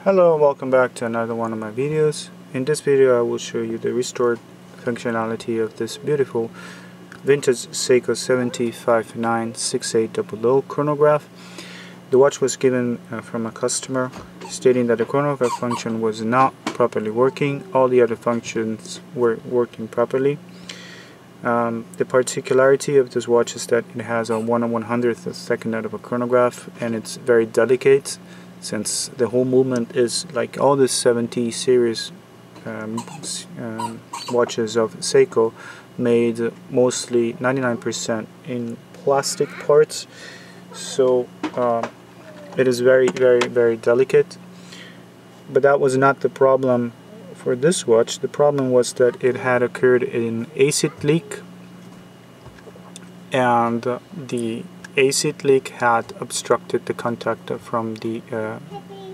Hello and welcome back to another one of my videos. In this video I will show you the restored functionality of this beautiful vintage Seiko 7T59-6A00 chronograph. The watch was given from a customer stating that the chronograph function was not properly working. All the other functions were working properly. The particularity of this watch is that it has a 1/100th second out of a chronograph, and it's very delicate, since the whole movement is like all the 7T series watches of Seiko, made mostly 99% in plastic parts, so it is very delicate. But that was not the problem for this watch. The problem was that it had occurred an acid leak, and the acid leak had obstructed the contact from the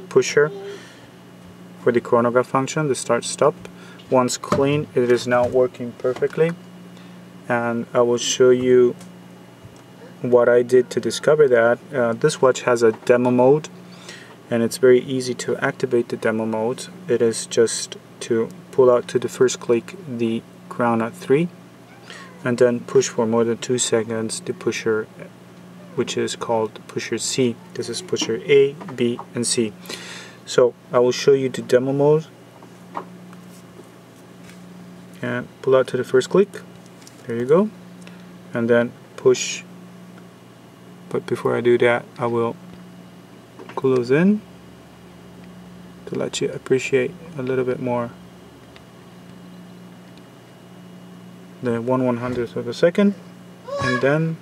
pusher for the chronograph function, the start-stop. Once cleaned, it is now working perfectly, and I will show you what I did to discover that. This watch has a demo mode, and it's very easy to activate the demo mode. It is just to pull out to the first click the crown at 3, and then push for more than 2 seconds the pusher, which is called pusher C. This is pusher A, B, and C. So I will show you the demo mode, and pull out to the first click. There you go, and then push. But before I do that, I will close in to let you appreciate a little bit more the 1/100th of a second, and then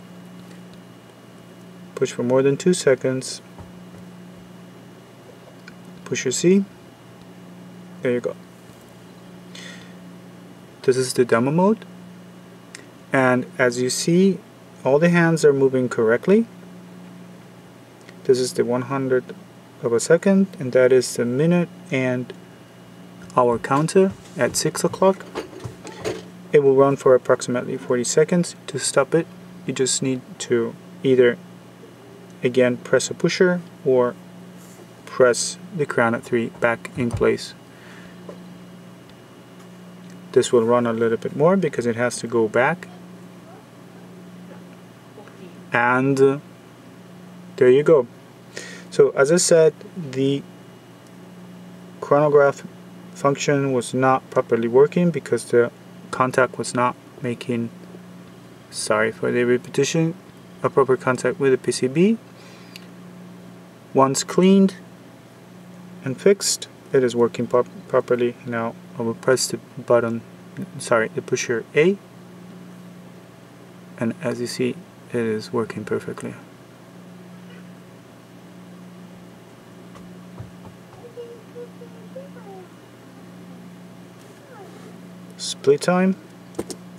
push for more than 2 seconds. Pusher C. There you go. This is the demo mode, and as you see, all the hands are moving correctly. This is the 100th of a second, and that is the minute and hour counter at 6 o'clock. It will run for approximately 40 seconds. To stop it, you just need to either again press a pusher or press the crown at 3 back in place. This will run a little bit more because it has to go back, and there you go. So as I said, the chronograph function was not properly working because the contact was not making, sorry for the repetition, a proper contact with the PCB. Once cleaned and fixed, it is working properly. Now I will press the button, sorry, the pusher A, and as you see, it is working perfectly. Split time,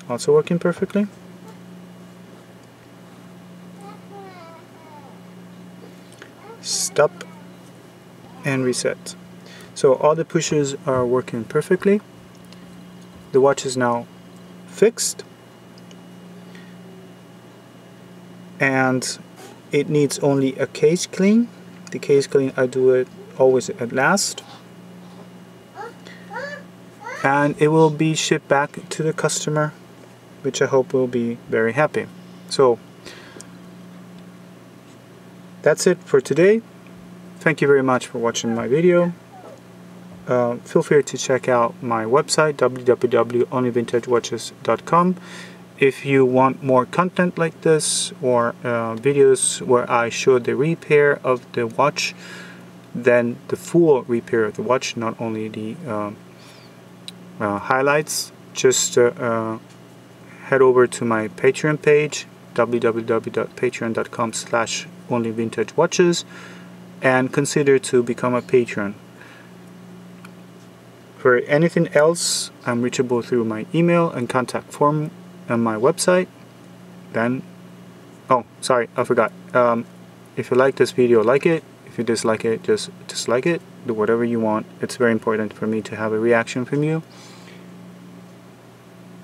also working perfectly. Stop and reset. So all the pushes are working perfectly. The watch is now fixed, and it needs only a case clean. The case clean, I do it always at last, and it will be shipped back to the customer, which I hope will be very happy. So that's it for today. Thank you very much for watching my video. Feel free to check out my website, www.OnlyVintageWatches.com. if you want more content like this, or videos where I show the repair of the watch, then the full repair of the watch, not only the highlights. Just head over to my Patreon page, www.patreon.com/OnlyVintageWatches, and consider to become a patron. For anything else, I'm reachable through my email and contact form on my website. Then, oh, sorry, I forgot. If you like this video, like it. If you dislike it, just dislike it. Do whatever you want. It's very important for me to have a reaction from you.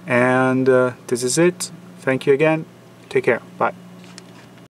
And this is it. Thank you again. Take care. Bye.